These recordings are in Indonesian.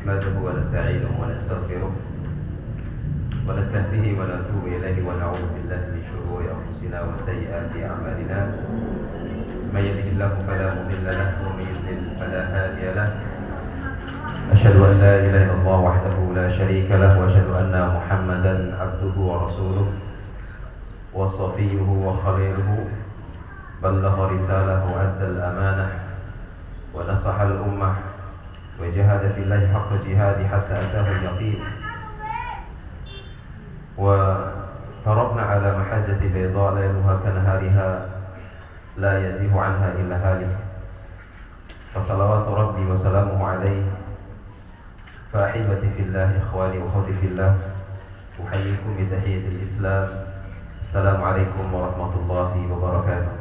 نحمده ونستعينه ونستغفره ونستهديه ونتوب إليه ونعوذ بالله من شرور أنفسنا وسيئات أعمالنا من يهده الله فلا مضل له ومن يضلل فلا هادي له أشهد أن لا إله إلا الله وحده لا شريك له وأشهد أن محمدا عبده ورسوله وصفيه وخليله بلغ رسالة وأدى الأمانة ونصح الأمة وجاهد في الله حق جهاده حتى أتاه اليقين وتركنا على محجة بيضاء ليلها كنهارها لا يزيغ عنها إلا هالك فصلوات ربي وسلامه عليه فأحبتي في الله إخواني وأخواتي في الله أحييكم بتحية الإسلام السلام عليكم ورحمة الله وبركاته.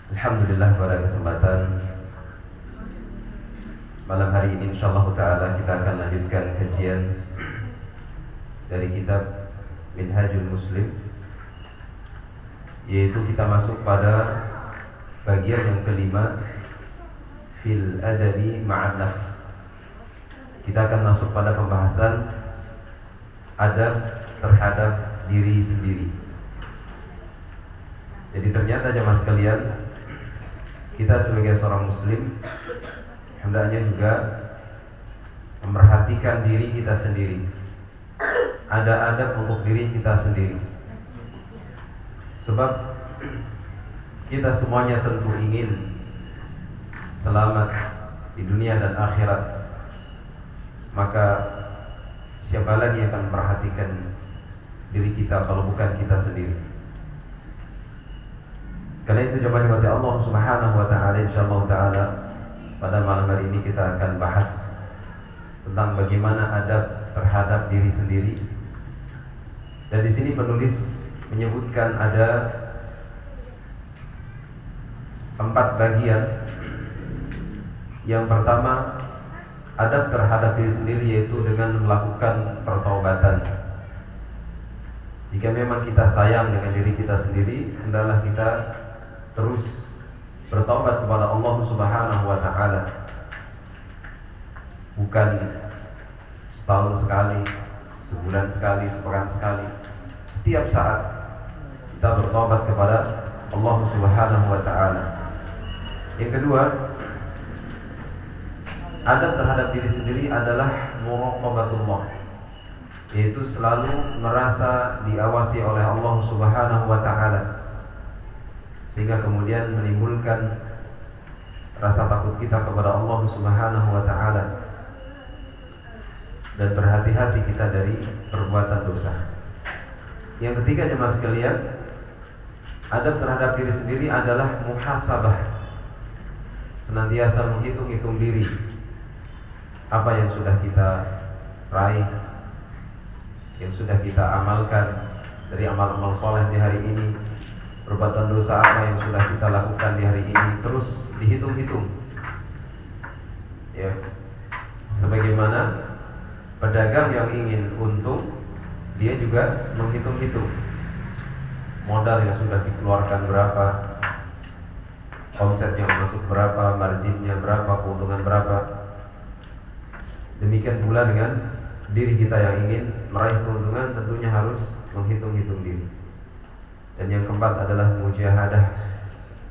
Alhamdulillah, pada kesempatan malam hari ini insyaallah ta'ala kita akan lanjutkan kajian dari kitab Minhajul Muslim, yaitu kita masuk pada bagian yang kelima, fil adabi ma'an nafs. Kita akan masuk pada pembahasan adab terhadap diri sendiri. Jadi ternyata jemaah sekalian, kita sebagai seorang muslim hendaknya juga memperhatikan diri kita sendiri. Ada adab untuk diri kita sendiri. Sebab kita semuanya tentu ingin selamat di dunia dan akhirat. Maka siapa lagi yang akan memperhatikan diri kita kalau bukan kita sendiri? Karena itu jemaah mati Allah Subhanahu wa taala, insyaallah taala pada malam hari ini kita akan bahas tentang bagaimana adab terhadap diri sendiri. Dan di sini penulis menyebutkan ada 4 bagian. Yang pertama, adab terhadap diri sendiri yaitu dengan melakukan pertaubatan. Jika memang kita sayang dengan diri kita sendiri, hendaklah kita terus bertaubat kepada Allah Subhanahu wa taala. Bukan setahun sekali, sebulan sekali, sepekan sekali. Setiap saat kita bertaubat kepada Allah Subhanahu wa taala. Yang kedua, adab terhadap diri sendiri adalah muraqabatullah, yaitu selalu merasa diawasi oleh Allah Subhanahu wa taala, sehingga kemudian menimbulkan rasa takut kita kepada Allah Subhanahu wa taala dan berhati-hati kita dari perbuatan dosa. Yang ketiga jemaah sekalian, adab terhadap diri sendiri adalah muhasabah, senantiasa menghitung-hitung diri, apa yang sudah kita raih, yang sudah kita amalkan dari amal-amal soleh di hari ini, perbuatan dosa apa yang sudah kita lakukan di hari ini, terus dihitung-hitung. Ya, sebagaimana pedagang yang ingin untung, dia juga menghitung-hitung modal yang sudah dikeluarkan berapa, omset yang masuk berapa, marginnya berapa, keuntungan berapa. Demikian pula dengan diri kita yang ingin meraih keuntungan, tentunya harus menghitung-hitung diri. Dan yang keempat adalah mujahadah,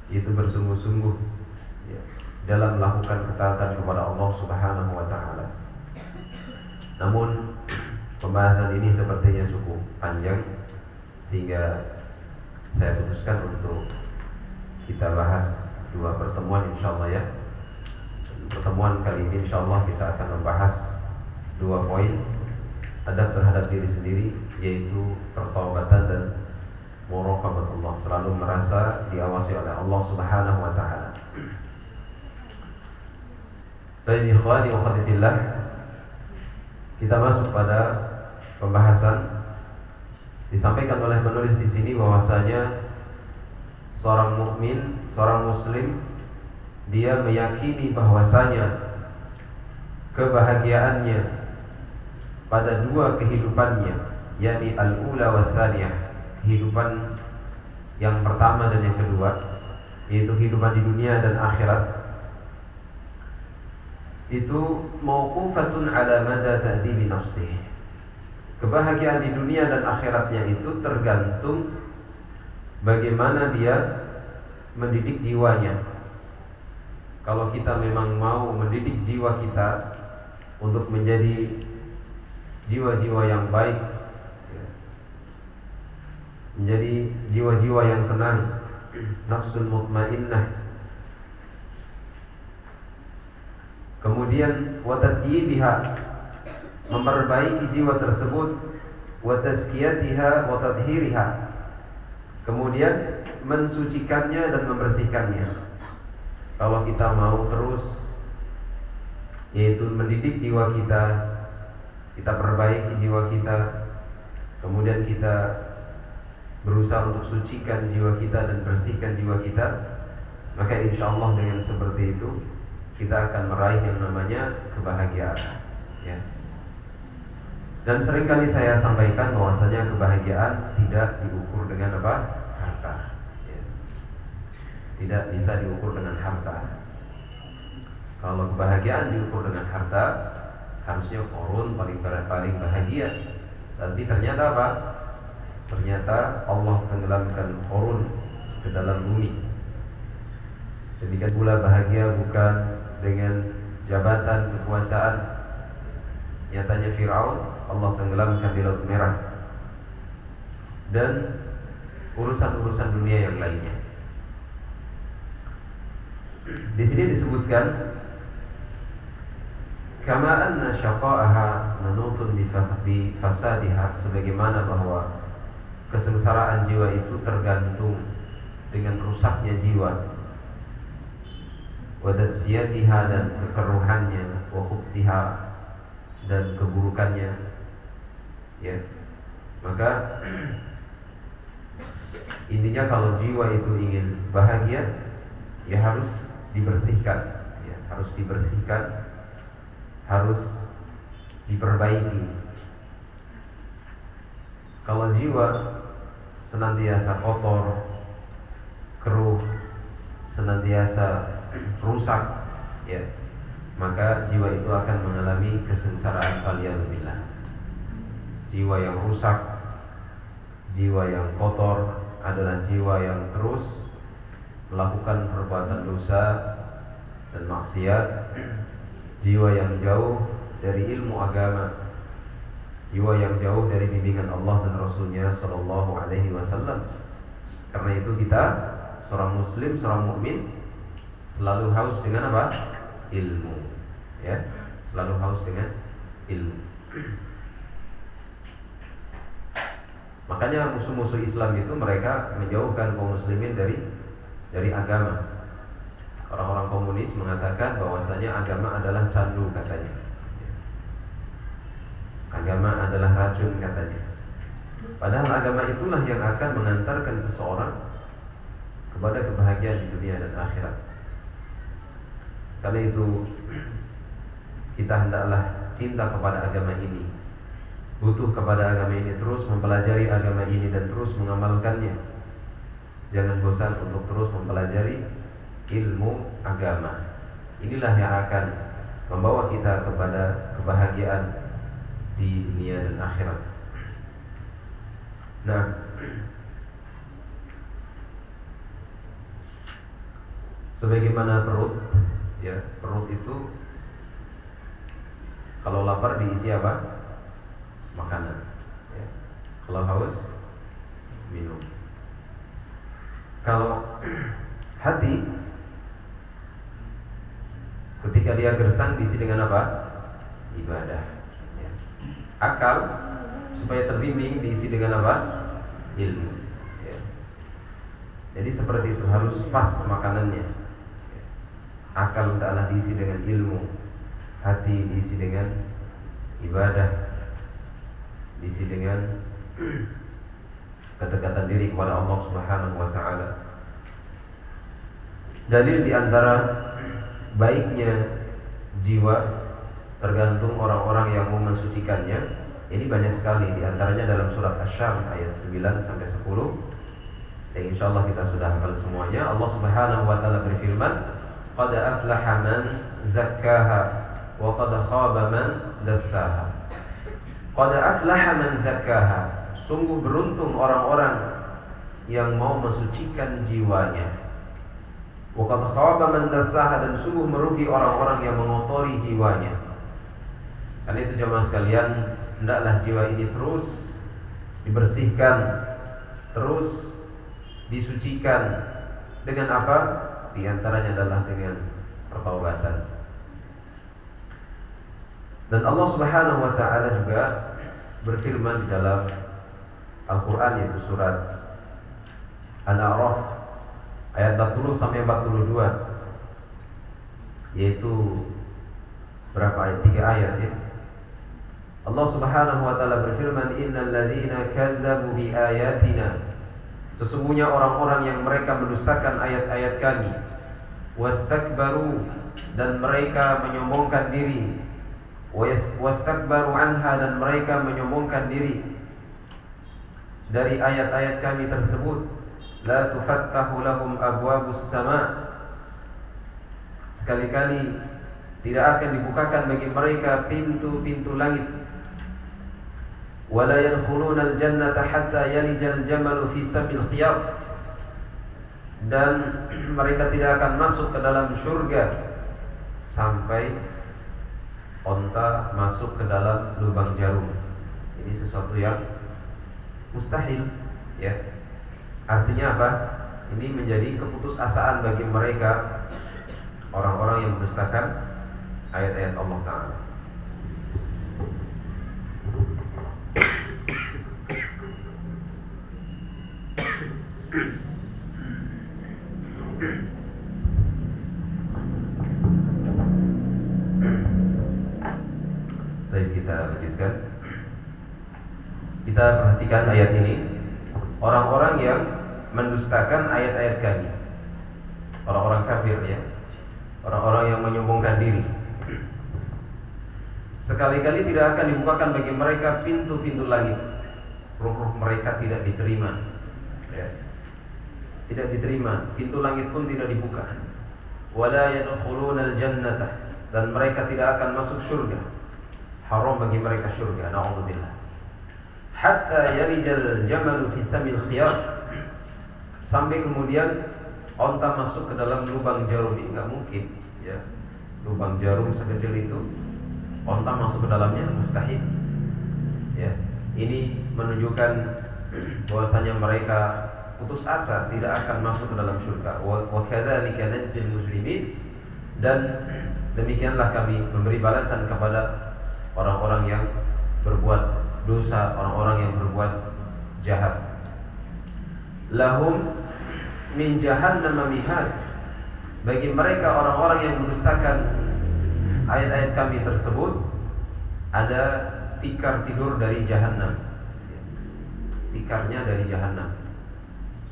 yaitu bersungguh-sungguh ya, dalam melakukan ketaatan kepada Allah Subhanahu wa taala. Namun pembahasan ini sepertinya cukup panjang, sehingga saya putuskan untuk kita bahas 2 pertemuan insyaallah ya. Pertemuan kali ini insyaallah kita akan membahas 2 poin adab terhadap diri sendiri, yaitu pertaubatan dan muraqabatullah, selalu merasa diawasi oleh Allah Subhanahu wa taala. Baik ikhwani wa akhwati fillah, kita masuk pada pembahasan. Disampaikan oleh penulis di sini bahwasanya seorang mukmin, seorang muslim, dia meyakini bahwasanya kebahagiaannya pada 2 kehidupannya, yakni al-ula wa tsaniyah, kehidupan yang pertama dan yang kedua, yaitu kehidupan di dunia dan akhirat, itu mauqufatun ala mada ta'dibi nafsih. Kebahagiaan di dunia dan akhiratnya itu tergantung bagaimana dia mendidik jiwanya. Kalau kita memang mau mendidik jiwa kita untuk menjadi jiwa-jiwa yang baik, menjadi jiwa-jiwa yang tenang, nafsul mutmainnah, kemudian watatyibiha, memperbaiki jiwa tersebut, wataskiyatiha watathiriha, kemudian mensucikannya dan membersihkannya. Kalau kita mau terus, yaitu mendidik jiwa kita, kita perbaiki jiwa kita, kemudian kita berusaha untuk sucikan jiwa kita dan bersihkan jiwa kita, maka insya Allah dengan seperti itu kita akan meraih yang namanya kebahagiaan, ya. Dan seringkali saya sampaikan bahwasanya kebahagiaan tidak diukur dengan apa? Harta, ya. Tidak bisa diukur dengan harta. Kalau kebahagiaan diukur dengan harta, harusnya korun paling bahagia. Tapi ternyata apa? Ternyata Allah tenggelamkan korun ke dalam bumi. Demikian pula bahagia bukan dengan jabatan, kekuasaan. Nyatanya Fir'aun Allah tenggelamkan di Laut Merah, dan urusan-urusan dunia yang lainnya. Di sini disebutkan kama anna syaqa'aha manutun bi fasadiha, sebagaimana bahwa kesengsaraan jiwa itu tergantung dengan rusaknya jiwa, wadatsiyatiha, dan kekeruhannya, wa khubsiha, dan keburukannya, ya. Maka intinya kalau jiwa itu ingin bahagia, ya harus dibersihkan, ya, harus dibersihkan, harus diperbaiki. Kalau jiwa senantiasa kotor, keruh, senantiasa rusak, ya, maka jiwa itu akan mengalami kesengsaraan. Waliyadzubillah. Jiwa yang rusak, jiwa yang kotor adalah jiwa yang terus melakukan perbuatan dosa dan maksiat, jiwa yang jauh dari ilmu agama, jiwa yang jauh dari bimbingan Allah dan Rasulnya Sallallahu Alaihi Wasallam. Karena itu kita, seorang Muslim, seorang mukmin, selalu haus dengan apa? Ilmu, ya, selalu haus dengan ilmu. Makanya musuh-musuh Islam itu mereka menjauhkan kaum muslimin dari agama. Orang-orang komunis mengatakan bahwasanya agama adalah candu, katanya. Agama adalah racun, katanya. Padahal agama itulah yang akan mengantarkan seseorang kepada kebahagiaan di dunia dan akhirat. Karena itu kita hendaklah cinta kepada agama ini, butuh kepada agama ini, terus mempelajari agama ini dan terus mengamalkannya. Jangan bosan untuk terus mempelajari ilmu agama. Inilah yang akan membawa kita kepada kebahagiaan di dunia dan akhirat. Nah, sebagaimana perut, ya, perut itu kalau lapar diisi apa? Makanan, ya. Kalau haus, minum. Kalau hati, ketika dia gersang diisi dengan apa? Ibadah, ya. Akal supaya terbimbing diisi dengan apa? Ilmu, ya. Jadi seperti itu, harus pas makanannya. Akal hendaklah diisi dengan ilmu, hati diisi dengan ibadah, diisi dengan kedekatan diri kepada Allah Subhanahu wa taala. Dalil di antara baiknya jiwa tergantung orang-orang yang mau mensucikannya. Ini banyak sekali, di antaranya dalam surat Asy-Syam ayat 9 sampai 10. Dan insyaallah kita sudah hafal semuanya. Allah Subhanahu wa taala berfirman, "Qad aflaha man zakkaha wa qad khaba man dassaha. Qad aflaha man zakkaha. Sungguh beruntung orang-orang yang mau mensucikan jiwanya. Wa qad khaba man dassaha, dan sungguh merugi orang-orang yang mengotori jiwanya. Karena itu jemaah sekalian, hendaklah jiwa ini terus dibersihkan, terus disucikan. Dengan apa? Di antaranya adalah dengan pertaubatan. Dan Allah Subhanahu wa taala juga berfirman di dalam Al-Qur'an, yaitu surat Al-A'raf ayat 40 sampai 42, yaitu berapa ayat? 3 ayat ya. Allah Subhanahu wa taala berfirman, innal ladzina kazzabu bi ayatina, sesungguhnya orang-orang yang mereka mendustakan ayat-ayat kami, wastakbaru, dan mereka menyombongkan diri, wastakbaru anha, dan mereka menyombongkan diri dari ayat-ayat kami tersebut, la tufattahu lahum abwabus sama, sekali-kali tidak akan dibukakan bagi mereka pintu-pintu langit, wala yadkhuluna al-jannata hatta yalijal jamalu fi sabil khiyar, dan mereka tidak akan masuk ke dalam surga sampai onta masuk ke dalam lubang jarum. Ini sesuatu yang mustahil ya. Artinya apa? Ini menjadi keputusasaan bagi mereka, orang-orang yang mendustakan ayat-ayat Allah Ta'ala. Baik, kita lanjutkan. Kita perhatikan ayat ini. Orang-orang yang mendustakan ayat-ayat kami, orang-orang kafir ya, orang-orang yang menyombongkan diri, sekali-kali tidak akan dibukakan bagi mereka pintu-pintu langit. Ruh-ruh mereka tidak diterima ya. Tidak diterima, pintu langit pun tidak dibuka. Wala yadkhuluna al-jannata, dan mereka tidak akan masuk surga. Haram bagi mereka surga, na'udzubillah. Hatta yalijal jamalu fi samil khiyar, sampai kemudian onta masuk ke dalam lubang jarum. Ini enggak mungkin ya. Lubang jarum sekecil itu onta masuk ke dalamnya mustahil. Ya. Ini menunjukkan bahwasanya mereka putus asa, tidak akan masuk ke dalam surga. Wa kadzalika najzil mujrimin, dan demikianlah kami memberi balasan kepada orang-orang yang berbuat dosa, orang-orang yang berbuat jahat. Lahum min jahannam mihad, bagi mereka orang-orang yang mendustakan ayat-ayat kami tersebut ada tikar tidur dari jahanam. Tikarnya dari jahanam.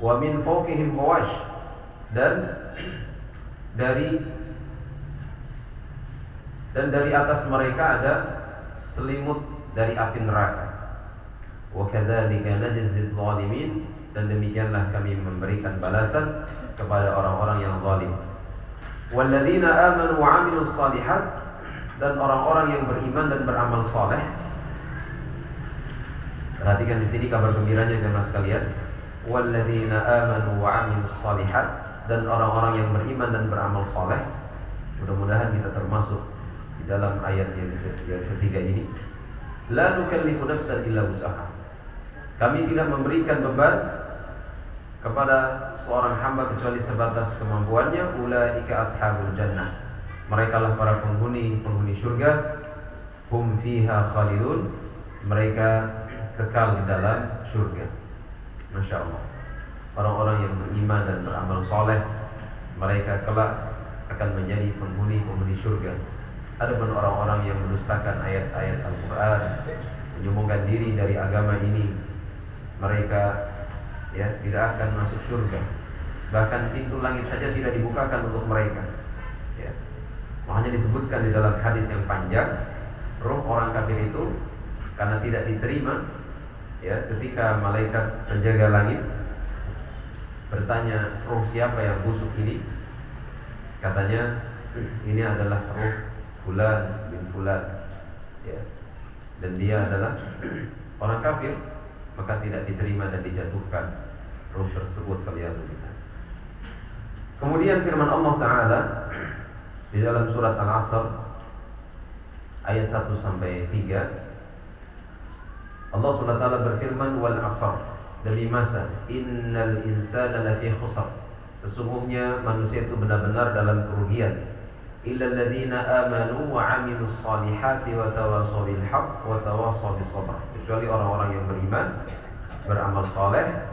Wa min fawqihim ghawash, dan dari atas mereka ada selimut dari api neraka. Wa kadzalika najzil zalimin, dan demikianlah kami memberikan balasan kepada orang-orang yang zalim. Walladzina amanu wa 'amilus shalihat, dan orang-orang yang beriman dan beramal saleh. Perhatikan di sini kabar gembiranya jemaah sekalian. Walladzina amanu wa 'amilus shalihat, dan orang-orang yang beriman dan beramal saleh. Mudah-mudahan kita termasuk di dalam ayat yang ketiga ini. La nukallifu nafsan illa wus'aha, kami tidak memberikan beban kepada seorang hamba kecuali sebatas kemampuannya. Ulaika ashabul jannah, mereka lah para penghuni surga. Hum fiha khalidun, mereka kekal di dalam surga. Masya Allah. Orang-orang yang beriman dan beramal soleh, mereka kelak akan menjadi penghuni surga. Adapun orang-orang yang mendustakan ayat-ayat Al-Quran, menyombongkan diri dari agama ini, mereka ya tidak akan masuk surga. Bahkan pintu langit saja tidak dibukakan untuk mereka ya. Makanya disebutkan di dalam hadis yang panjang, roh orang kafir itu karena tidak diterima ya, ketika malaikat penjaga langit bertanya, roh siapa yang busuk ini? Katanya, ini adalah roh fulan bin fulan, ya, dan dia adalah orang kafir, maka tidak diterima dan dijatuhkan ruh tersebut. Faliyadzubillah. Kemudian firman Allah Ta'ala di dalam surat Al-Asr ayat 1 sampai 3, Allah SWT berfirman, wal asr, demi masa, innal insana lafi khusr, sesungguhnya manusia itu benar-benar dalam kerugian, illal ladzina amanu wa amilus solihati wa tawasaw bil haqq wa tawasaw bis sabr, kecuali orang-orang yang beriman, beramal saleh,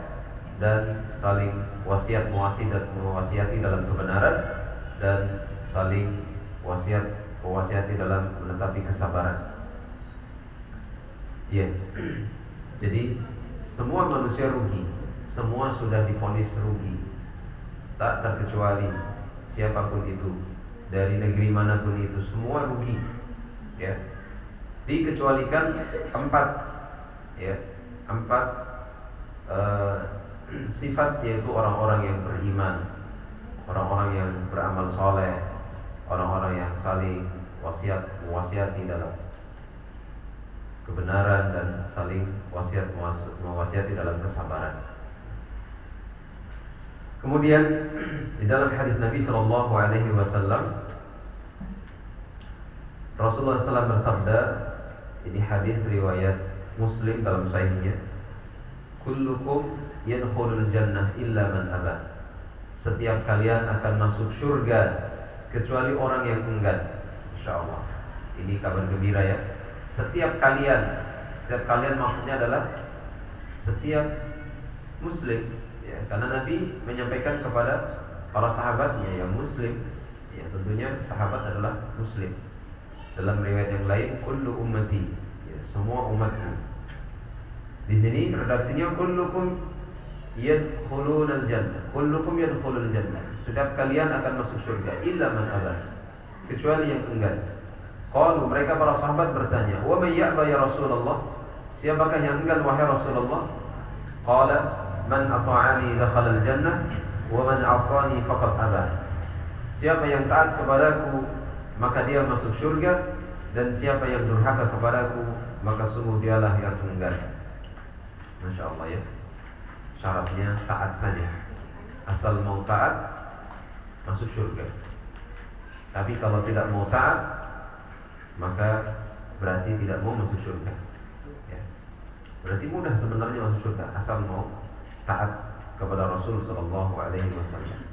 dan saling mewasiati dalam kebenaran, dan saling mewasiati dalam menetapi kesabaran. Ya, jadi semua manusia rugi, semua sudah divonis rugi, tak terkecuali siapapun itu, dari negeri manapun itu, semua rugi. Ya, dikecualikan empat sifat, yaitu orang-orang yang beriman, orang-orang yang beramal soleh, orang-orang yang saling mewasiati dalam kebenaran, dan saling mewasiati dalam kesabaran. Kemudian di dalam hadis Nabi Shallallahu Alaihi Wasallam, Rasulullah SAW bersabda, ini hadis riwayat Muslim dalam sahihnya, kullukum yadkhulul jannah illa man aba, setiap kalian akan masuk surga kecuali orang yang enggan. Insya Allah, ini kabar gembira ya. Setiap kalian maksudnya adalah setiap muslim, ya, karena Nabi menyampaikan kepada para sahabatnya yang muslim, ya, tentunya sahabat adalah muslim. Dalam riwayat yang lain, kullu ummati, ya, semua umatku. Di sini redaksinya kullukum yadkhulunal jannah, kullukum yadkhulul jannah, setiap kalian akan masuk surga illa man aba, kecuali yang enggan. Qalu, mereka para sahabat bertanya, wa may ya'ba ya Rasulullah, siapakah yang enggan wahai Rasulullah? Qala man ata'ani dakhala al-jannah wa man 'asani faqad aba, siapa yang taat kepadaku maka dia masuk surga, dan siapa yang durhaka kepadaku maka sungguh dialah yang enggan. Masya Allah ya, syaratnya taat saja, asal mau taat masuk surga. Tapi kalau tidak mau taat, maka berarti tidak mau masuk surga, ya. Berarti mudah sebenarnya masuk surga, asal mau taat kepada Rasul Sallallahu Alaihi Wasallam.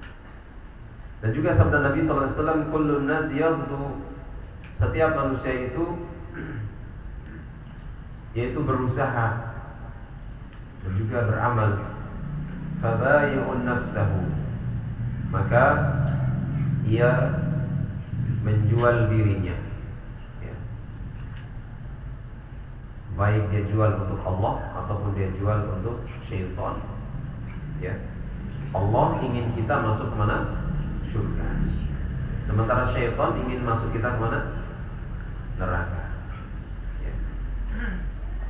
Dan juga sabda Nabi Sallallahu Alaihi Wasallam, kullun nas yaghdu, setiap manusia itu yaitu berusaha dan juga beramal, fabayi'un nafsahu, maka ia menjual dirinya, ya. Baik dia jual untuk Allah ataupun dia jual untuk syaitan, ya. Allah ingin kita masuk kemana? Surga. Sementara syaitan ingin masuk kita kemana? Neraka, ya.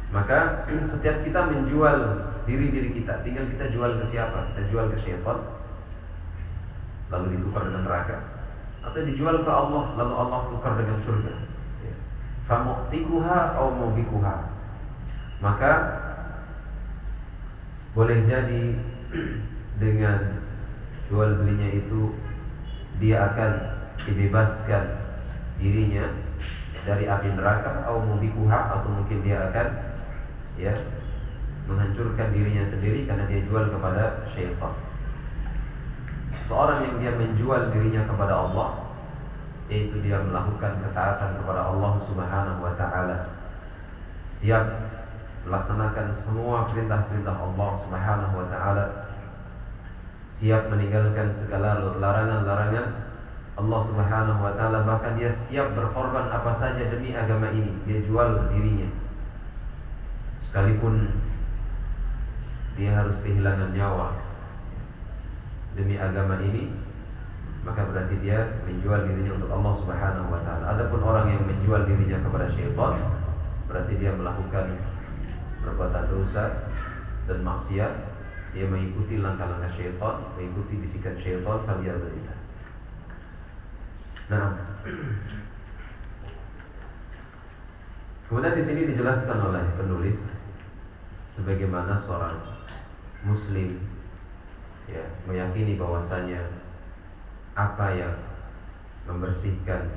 Maka setiap kita menjual diri kita, tinggal kita jual ke siapa? Kita jual ke syaitan, lalu ditukar dengan neraka, atau dijual ke Allah, lalu Allah tukar dengan surga, ya. Famu'tikuha au mubikuha, maka boleh jadi dengan jual belinya itu dia akan dibebaskan dirinya dari api neraka, au mubikuha, atau mungkin dia akan, ya, menghancurkan dirinya sendiri karena dia jual kepada syaitan. Seorang yang dia menjual dirinya kepada Allah, yaitu dia melakukan ketaatan kepada Allah Subhanahu wa Ta'ala, siap melaksanakan semua perintah-perintah Allah Subhanahu wa Ta'ala, siap meninggalkan segala larangan-larangan Allah Subhanahu wa Ta'ala, bahkan dia siap berkorban apa saja demi agama ini. Dia jual dirinya, sekalipun dia harus kehilangan nyawa demi agama ini, maka berarti dia menjual dirinya untuk Allah Subhanahu wa Ta'ala. Adapun orang yang menjual dirinya kepada syaitan, berarti dia melakukan perbuatan dosa dan maksiat. Dia mengikuti langkah-langkah syaitan, mengikuti bisikan syaitan. Faliyadzubillah. Nah, Kemudian di sini dijelaskan oleh penulis sebagaimana seorang muslim ya meyakini bahwasanya apa yang membersihkan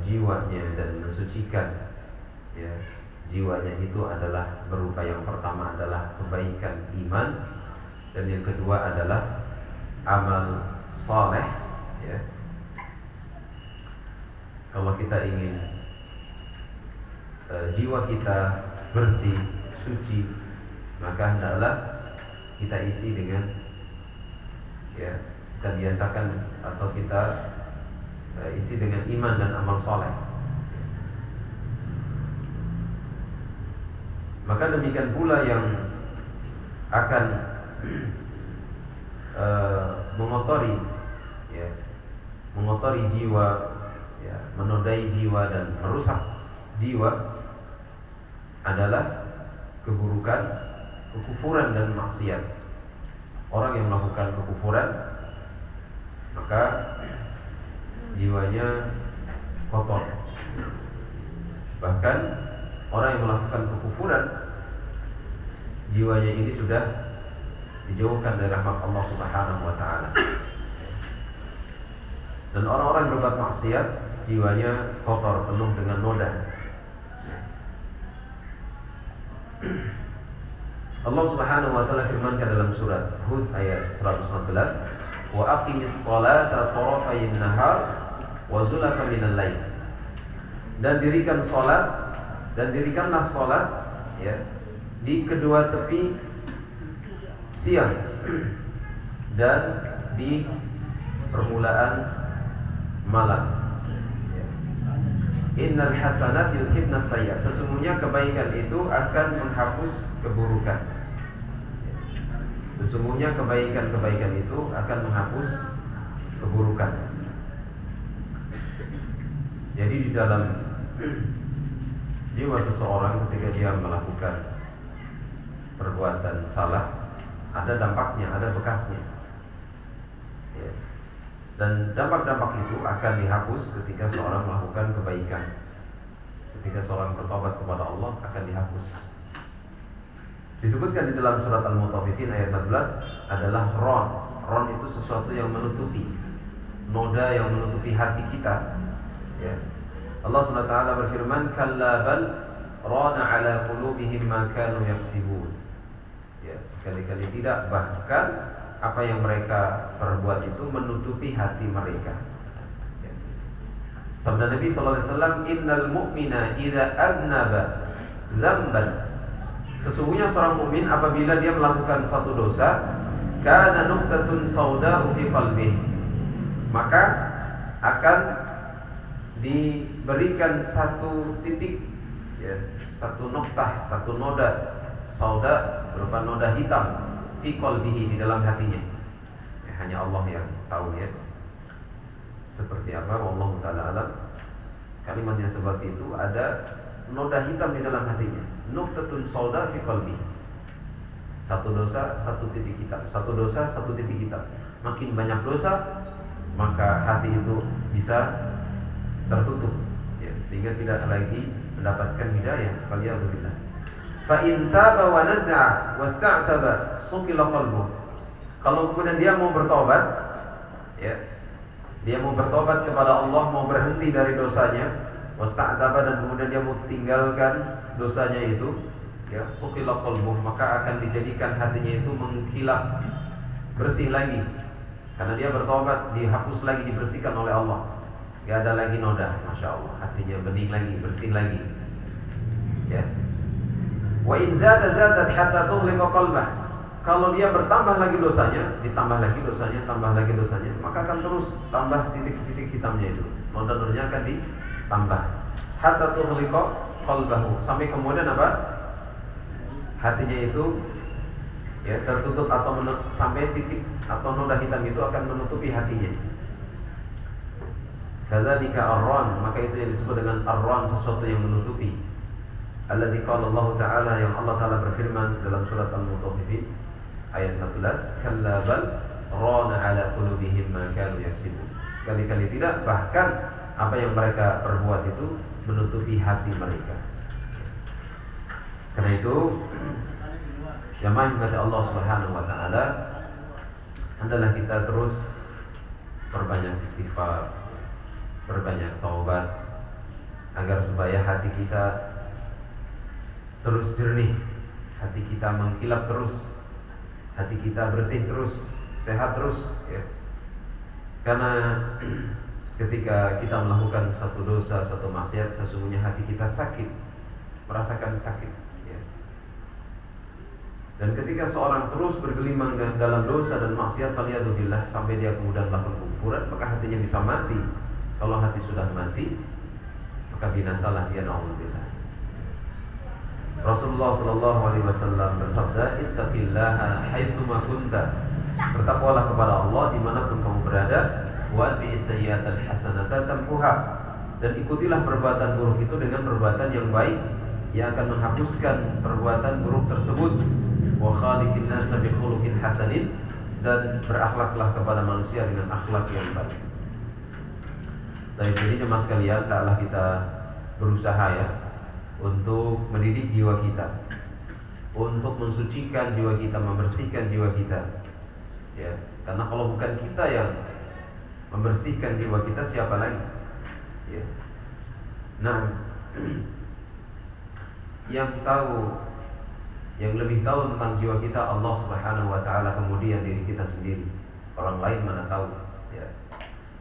jiwanya dan mensucikan ya jiwanya itu adalah berupa yang pertama adalah kebaikan iman dan yang kedua adalah amal saleh ya. Kalau kita ingin jiwa kita bersih, suci, maka hendaklah kita isi dengan ya kita biasakan atau kita isi dengan iman dan amal soleh. Maka demikian pula yang akan mengotori ya, mengotori jiwa ya, menodai jiwa dan merusak jiwa adalah keburukan, kekufuran dan maksiat. Orang yang melakukan kekufuran maka jiwanya kotor. Bahkan orang yang melakukan kekufuran jiwanya ini sudah dijauhkan dari rahmat Allah Subhanahu wa taala. Dan orang-orang yang berbuat maksiat jiwanya kotor, penuh dengan noda. Allah Subhanahu wa taala firmankan dalam surat Hud ayat 114, "Wa aqimis salata tarafayn nahar wa zulafan minal lail." Dan dirikan salat dan dirikanlah salat ya di kedua tepi siang dan di permulaan malam. Ya. Innal hasanat yudhibnas sayyi'at. Sesungguhnya kebaikan itu akan menghapus keburukan. Sesungguhnya kebaikan-kebaikan itu akan menghapus keburukan. Jadi di dalam jiwa seseorang ketika dia melakukan perbuatan salah, ada dampaknya, ada bekasnya ya. Dan dampak-dampak itu akan dihapus ketika seorang melakukan kebaikan. Ketika seorang bertobat kepada Allah akan dihapus. Disebutkan di dalam surat Al-Mutaffifin ayat 14 adalah ron. Ron itu sesuatu yang menutupi, noda yang menutupi hati kita ya. Allah SWT berfirman, "Kalla bal rana ala qulubihim ma kanu yaksibun." Ya, sekali-kali tidak, bahkan apa yang mereka perbuat itu menutupi hati mereka. Ya. Sabda Nabi SAW, "Innal mu'mina idza adnaba dzamban." Sesungguhnya seorang mukmin apabila dia melakukan suatu dosa, kana nuqtatun sauda'u fi qalbihi, maka akan diberikan satu titik ya, satu noktah, satu noda sauda berupa noda hitam fi qalbihi, di dalam hatinya ya, hanya Allah yang tahu ya seperti apa, wallahu ta'ala alam. Kalimatnya seperti itu, ada noda hitam di dalam hatinya, nuqtatun sauda fi qalbihi. Satu dosa, satu titik hitam. Satu dosa, satu titik hitam. Makin banyak dosa, maka hati itu bisa tertutup ya, sehingga tidak lagi mendapatkan hidayah. Faliyadzubillah. Fa in taba wa naza'a wasta'taba suqila qalbuh. Kalau kemudian dia mau bertobat ya, dia mau bertobat kepada Allah, mau berhenti dari dosanya, wasta'taba, dan kemudian dia mau tinggalkan dosanya itu ya, suqila qalbuh, maka akan dijadikan hatinya itu mengkilap, bersih lagi. Karena dia bertobat, dihapus lagi, dibersihkan oleh Allah. Gak ada lagi noda, Masya Allah. Hatinya bening lagi, bersih lagi ya. Wa in zada zadat hatta tughliqa qalbah. Kalau dia bertambah lagi dosanya, ditambah lagi dosanya, tambah lagi dosanya, maka akan terus tambah titik-titik hitamnya itu. Noda-nodanya akan ditambah. Hatta tughliqa qalbahu, sampai kemudian apa? Hatinya itu ya tertutup atau sampai titik atau noda hitam itu akan menutupi hatinya. Kadzalika ar-ran, maka itu yang disebut dengan ar-ran, sesuatu yang menutupi. Alladzi qala Allah Ta'ala, yang Allah Ta'ala berfirman dalam surat Al-Mutaffifin ayat 14, "Kalla bal rana ala qulubihim ma kanu yaksibun." Sekali-kali tidak, bahkan apa yang mereka perbuat itu menutupi hati mereka. Karena itu jamaah yang kata Allah Subhanahu wa taala, adalah kita terus perbanyak istighfar, perbanyak taubat, agar supaya hati kita terus jernih, hati kita mengkilap terus, hati kita bersih terus, sehat terus, ya. Karena ketika kita melakukan satu dosa, satu maksiat, sesungguhnya hati kita sakit, merasakan sakit, ya. Dan ketika seorang terus bergelimang dalam dosa dan maksiat, faliyadzubillah, sampai dia kemudian melakukan kufuran, maka hatinya bisa mati. Kalau hati sudah mati, maka binasalah dia, na'udzubillah. Rasulullah sallallahu alaihi wasallam bersabda, "Ittaqillaha haitsuma kunta." Bertakwalah kepada Allah dimanapun kamu berada. Wa atbi'is sayyi'atal hasanata tamhuha. Dan ikutilah perbuatan buruk itu dengan perbuatan yang baik yang akan menghapuskan perbuatan buruk tersebut. Wa khaliqin nasa bi khuluqin hasanin. Dan berakhlaklah kepada manusia dengan akhlak yang baik. Jadi jemaah sekalian, taklah kita berusaha ya untuk mendidik jiwa kita, untuk mensucikan jiwa kita, membersihkan jiwa kita, ya. Karena kalau bukan kita yang membersihkan jiwa kita, siapa lagi? Ya. Nah, yang lebih tahu tentang jiwa kita Allah Subhanahu wa taala, kemudian diri kita sendiri. Orang lain mana tahu, ya.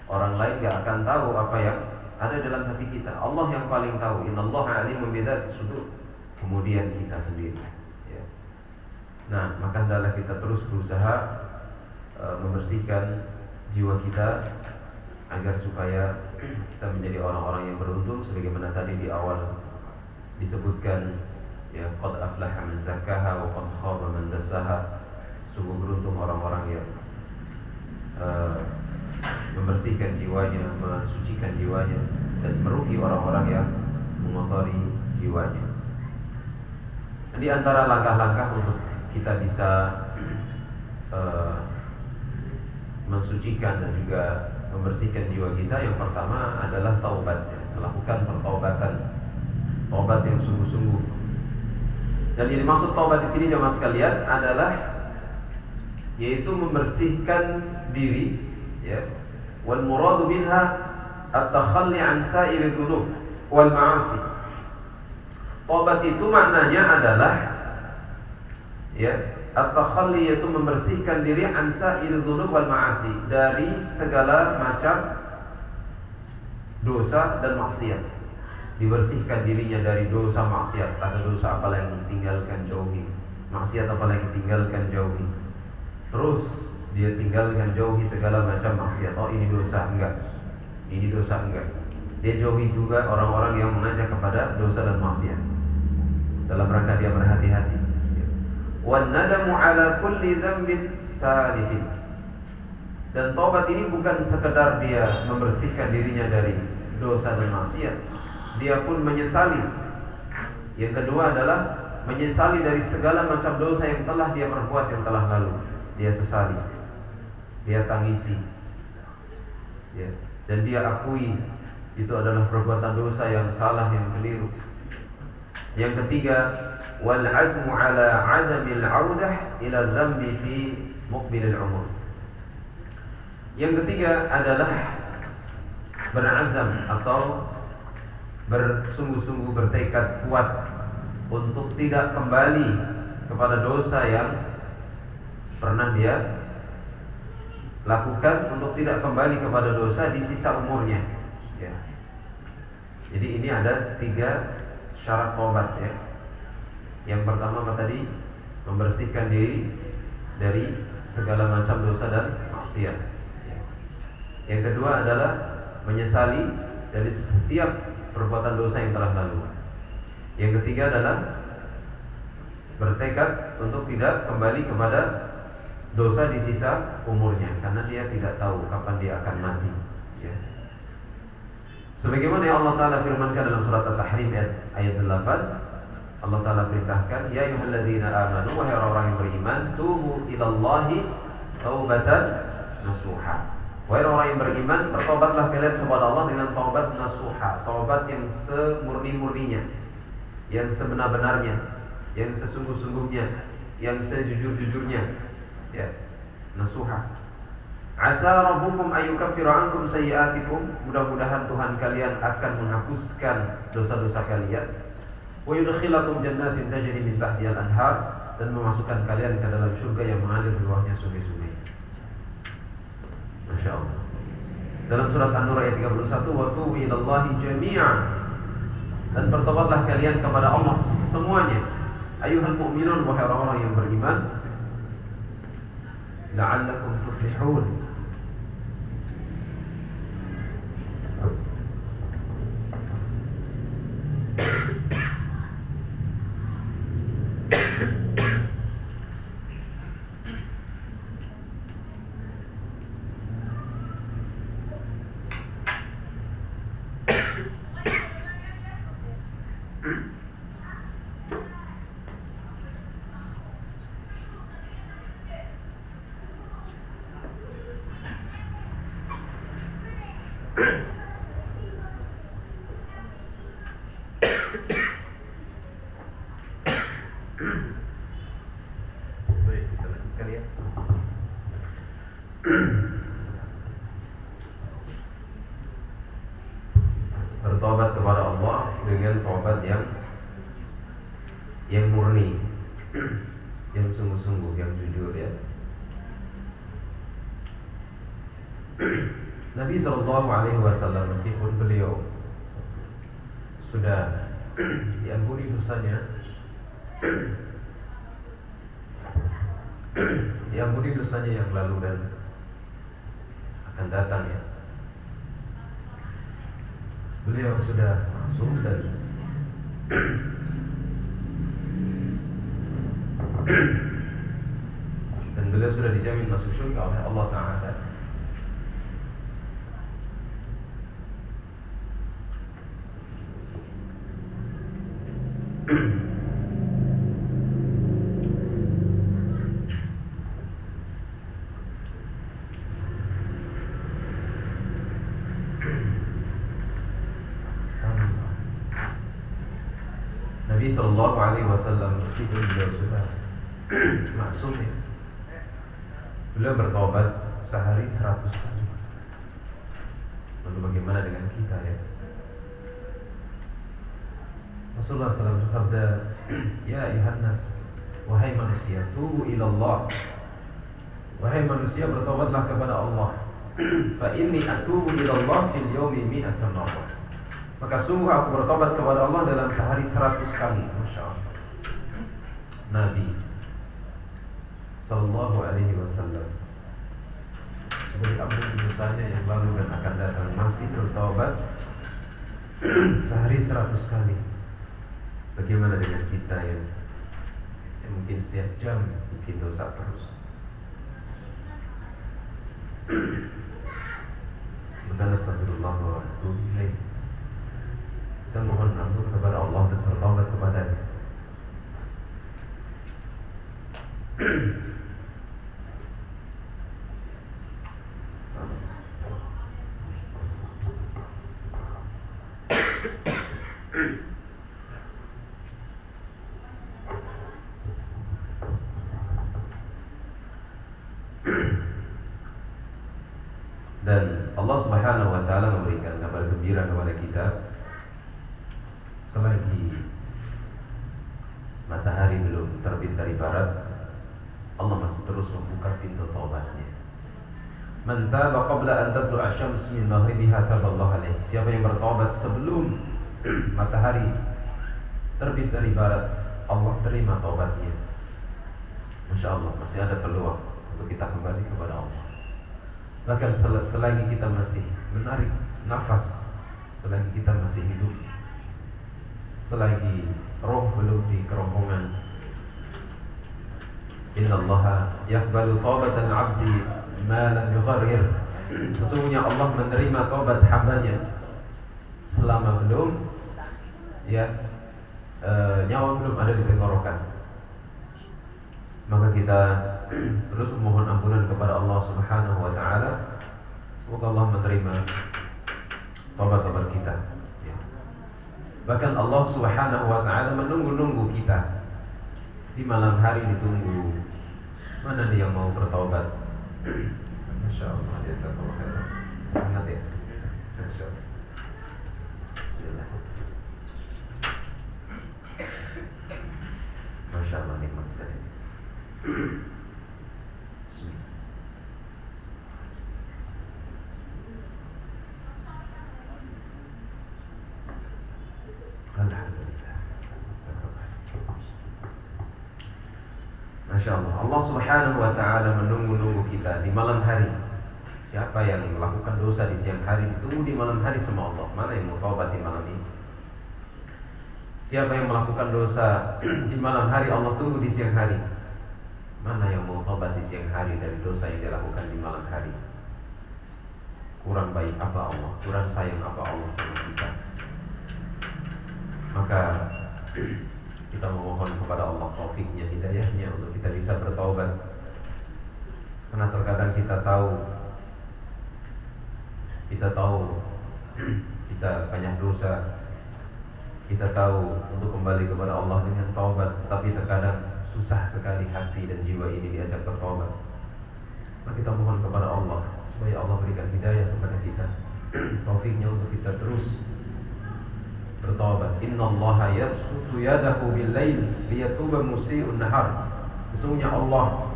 Orang lain gak akan tahu apa yang ada dalam hati kita. Allah yang paling tahu. Innallaha alimun bidzati sudur. Kemudian kita sendiri, ya. Nah, maka hendaklah kita terus berusaha membersihkan jiwa kita agar supaya kita menjadi orang-orang yang beruntung, sebagaimana tadi di awal disebutkan, ya, qad aflaha man zakkaha wa qad khaba man dassaha. Sungguh beruntung orang-orang yang membersihkan jiwanya, mensucikan jiwanya, dan merugi orang-orang yang mengotori jiwanya. Di antara langkah-langkah untuk kita bisa mensucikan dan juga membersihkan jiwa kita, yang pertama adalah taubat, ya. Melakukan pertaubatan, taubat yang sungguh-sungguh. Dan ini maksud taubat di sini jemaah sekalian adalah yaitu membersihkan diri, ya. Wal muradu minha at-takhalli an sa'iri dzunub wal ma'asi. Taubat itu maknanya adalah, ya, at-takhalli yaitu membersihkan diri an sa'iri dzunub wal ma'asi, dari segala macam dosa dan maksiat. Dibersihkan dirinya dari dosa maksiat. Ada dosa apa yang ditinggalkan, jauhi. Maksiat apa yang ditinggalkan, jauhi. Terus dia tinggalkan, jauhi segala macam maksiat. Oh, ini dosa, enggak. Ini dosa, enggak. Dia jauhi juga orang-orang yang mengajak kepada dosa dan maksiat, dalam rangka dia berhati-hati. Wan nadamu ala kulli dzambin salifin. Dan taubat ini bukan sekedar dia membersihkan dirinya dari dosa dan maksiat, dia pun menyesali. Yang kedua adalah menyesali dari segala macam dosa yang telah dia perbuat, yang telah lalu. Dia sesali, dia tangisi, ya. Dan dia akui itu adalah perbuatan dosa yang salah, yang keliru. Yang ketiga, wal azmu ala adamil audah ila dzambi fi muqbilil umur. Yang ketiga adalah berazam atau bersungguh-sungguh, bertekad kuat untuk tidak kembali kepada dosa yang pernah dia lakukan, untuk tidak kembali kepada dosa di sisa umurnya, ya. Jadi ini ada 3 syarat taubat, ya. Yang pertama apa tadi? Membersihkan diri dari segala macam dosa dan maksiat, ya. Yang kedua adalah menyesali dari setiap perbuatan dosa yang telah lalu. Yang ketiga adalah bertekad untuk tidak kembali kepada dosa di sisa umurnya, karena dia tidak tahu kapan dia akan mati, ya. Sebagaimana yang Allah Ta'ala firmankan dalam surat At-Tahrim ayat 8, Allah Ta'ala perintahkan, ya ayyuhalladzina amanu, wahai orang-orang yang beriman, tubu ilallahi taubatan nasuha. Wahai orang yang beriman, bertobatlah kalian kepada Allah dengan taubat nasuha, taubat yang semurni-murninya, yang sebenar-benarnya, yang sesungguh-sungguhnya, yang sejujur-jujurnya. Ya, nasuha. Asa rabbukum ayyukaffira ankum sayyi'atikum, mudah-mudahan Tuhan kalian akan menghapuskan dosa-dosa kalian. Wa yudkhilakum jannatin tajri min tahtiha al-anhar, dan memasukkan kalian ke dalam surga yang mengalir di bawahnya sungai-sungai. Masya Allah. Dalam surat An-Nur ayat 31, wa tubu ilallahi jami'an, dan bertobatlah kalian kepada Allah semuanya. Ayuhal mu'minun, wahai orang-orang yang beriman, la'allakum tuflihun. Baik, kita lanjutkan ya. Bertobat kepada Allah dengan tobat yang murni, yang sungguh-sungguh, yang jujur ya. Nabi SAW meskipun beliau sudah diampuni dosanya, diampuni dosanya yang lalu dan akan datang ya, beliau sudah masuk dan beliau sudah dijamin masuk surga oleh Allah Ta'ala. Nabi SAW meskipun beliau sudah maksum ya, beliau bertobat sehari 100 kali. Lalu bagaimana dengan kita ya? Rasulullah SAW bersabda, ya ayuhan nas, wahai manusia, tubu ilallah, wahai manusia bertobatlah kepada Allah. Fa inni atubu ilallah fil yawmi mi'atan marrah, maka sungguh aku bertobat kepada Allah dalam sehari 100 kali. Masya Allah. Nabi Sallallahu Alaihi Wasallam sudah diampuni dosanya yang lalu dan akan datang, masih bertobat sehari 100 kali. Bagaimana dengan kita yang mungkin setiap jam bikin dosa terus? Maka astagfirullah wa atubu ilaih. Kita mohon ampun kepada Allah dan bertaubat kepada-Nya. Dan Allah Subhanahu wa Ta'ala memberikan kabar gembira kepada kita, selagi matahari belum terbit dari barat, Allah masih terus membuka pintu taubatnya. Man taba qabla an tatlu'a asy-syams min maghribiha taballahu alaihi. Siapa yang bertobat sebelum matahari terbit dari barat, Allah terima taubatnya. Masya Allah, masih ada peluang untuk kita kembali kepada Allah. Bahkan selagi kita masih menarik nafas, selagi kita masih hidup, selagi roh belum di kerongkongan, innallaha yaqbalu taubatan 'abdi ma lam yughargir. Sesungguhnya Allah menerima taubat hambanya selama belum nyawa belum ada di tenggorokan. Maka kita terus memohon ampunan kepada Allah Subhanahu wa Ta'ala, Semoga Allah menerima taubat-taubat kita, ya. Bahkan Allah Subhanahu wa ta'ala menunggu-nunggu kita. Di malam hari ditunggu, mana nih yang mau bertaubat. Masya Allah, jazakallah khairan. Sangat ya, Masya Allah. Bismillah. Masya Allah, nikmat sekali. Bismillah. Alhamdulillah. Masya Allah, Allah Subhanahu wa ta'ala menunggu-nunggu kita di malam hari. Siapa yang melakukan dosa di siang hari ditunggu di malam hari sama Allah. Mana yang mau taubat di malam ini? Siapa yang melakukan dosa di malam hari, Allah tunggu di siang hari. Mana yang mau taubat di siang hari dari dosa yang dilakukan di malam hari? Kurang baik apa Allah, kurang sayang apa Allah sama kita? Maka kita memohon kepada Allah taufiknya, hidayahnya untuk kita bisa bertaubat. Karena terkadang kita tahu kita banyak dosa. Kita tahu untuk kembali kepada Allah dengan taubat, tapi terkadang susah sekali hati dan jiwa ini diajak bertaubat. Maka kita mohon kepada Allah supaya Allah berikan hidayah kepada kita, taufiknya untuk kita terus bertaubat. Innallaha yabsutu yadahu bil-lail liyatuba musii'un nahar. Sesungguhnya Allah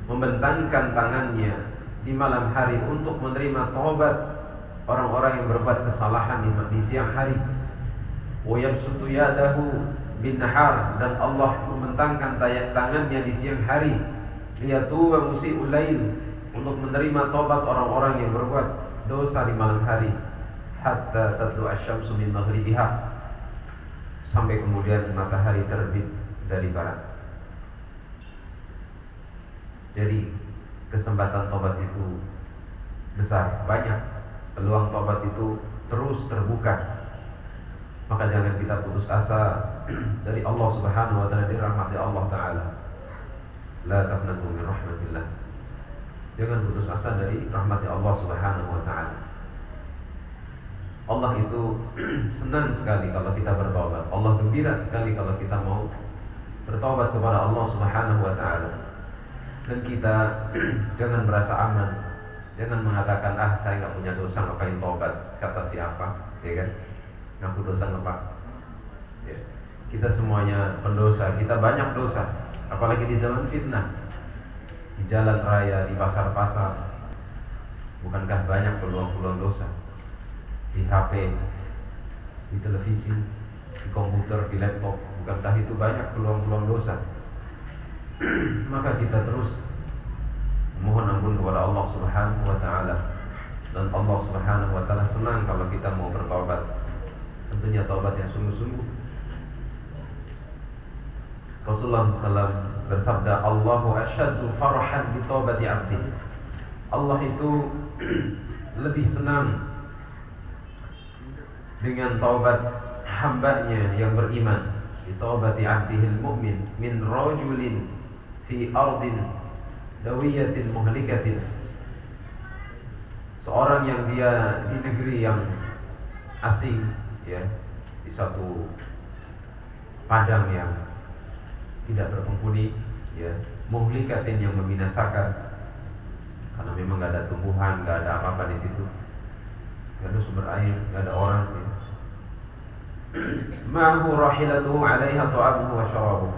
membentangkan tangannya di malam hari untuk menerima taubat orang-orang yang berbuat kesalahan di siang hari. Wa yabsutu yadahu bin-nahar, dan Allah membentangkan tangannya di siang hari liyatuba musii'ul lail, untuk menerima taubat orang-orang yang berbuat dosa di malam hari. Hatta tatlu asyamsu min maghribiha, sampai kemudian matahari terbit dari barat. Jadi kesempatan taubat itu besar, banyak. Peluang taubat itu terus terbuka. Maka jangan kita putus asa dari Allah Subhanahu wa ta'ala, dari rahmat Allah Ta'ala. La taqnatu min rahmatillah. Jangan putus asa dari rahmat Allah Subhanahu wa ta'ala. Allah itu senang sekali kalau kita bertobat. Allah gembira sekali kalau kita mau bertobat kepada Allah Subhanahu wa ta'ala. Dan kita jangan merasa aman. Jangan mengatakan, saya nggak punya dosa, ngapain tobat? Kata siapa? Ya kan? Ngaku dosa ngepak. Ya. Kita semuanya pendosa. Kita banyak dosa. Apalagi di zaman fitnah, di jalan raya, di pasar-pasar. Bukankah banyak peluang-peluang dosa? Di HP, di televisi, di komputer, di laptop. Bukankah itu banyak peluang-peluang dosa? Maka kita terus mohon ampun kepada Allah Subhanahu wa ta'ala. Dan Allah Subhanahu wa ta'ala senang kalau kita mau bertaubat. Tentunya taubat yang sungguh-sungguh. Rasulullah SAW bersabda, Allahu asyaddu farhan bi taubati abdi. Allah itu lebih senang dengan taubat hambanya yang beriman. Bi taubati abdihil mu'min min rajulin fi ardin dawiyatin muhlikatin. Seorang yang dia di negeri yang asing, ya, di suatu padang yang tidak berpenghuni, ya, muhlikatin, yang membinasakan, karena memang gak ada tumbuhan, gak ada apa-apa di situ, gak ada sumber air, gak ada orang, ya. Ma'hu rahilatuhu 'alaiha ta'amuhu wa syarabuhu.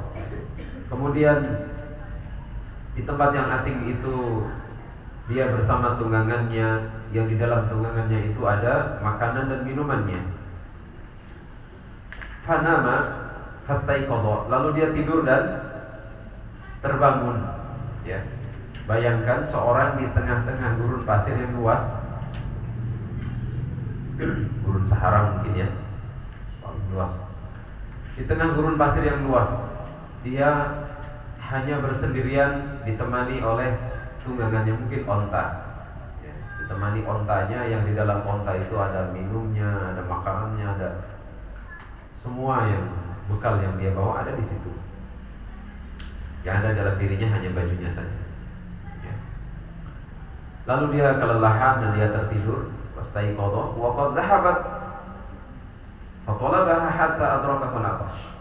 Kemudian di tempat yang asing itu dia bersama tunggangannya, yang di dalam tunggangannya itu ada makanan dan minumannya. Fanama fastaiqadha, lalu dia tidur dan terbangun, ya. Bayangkan seorang di tengah-tengah gurun pasir yang luas, gurun Sahara mungkin, ya, luas. Di tengah gurun pasir yang luas, dia hanya bersendirian, ditemani oleh tunggangannya, mungkin onta, ya, ditemani ontanya, yang di dalam onta itu ada minumnya, ada makanannya, ada semua yang bekal yang dia bawa ada di situ. Yang ada dalam dirinya hanya bajunya saja, ya. Lalu dia kelelahan dan dia tertidur, fastaiqadha wa qad dhahabat fatalabaha hatta adrakahu al-'atash.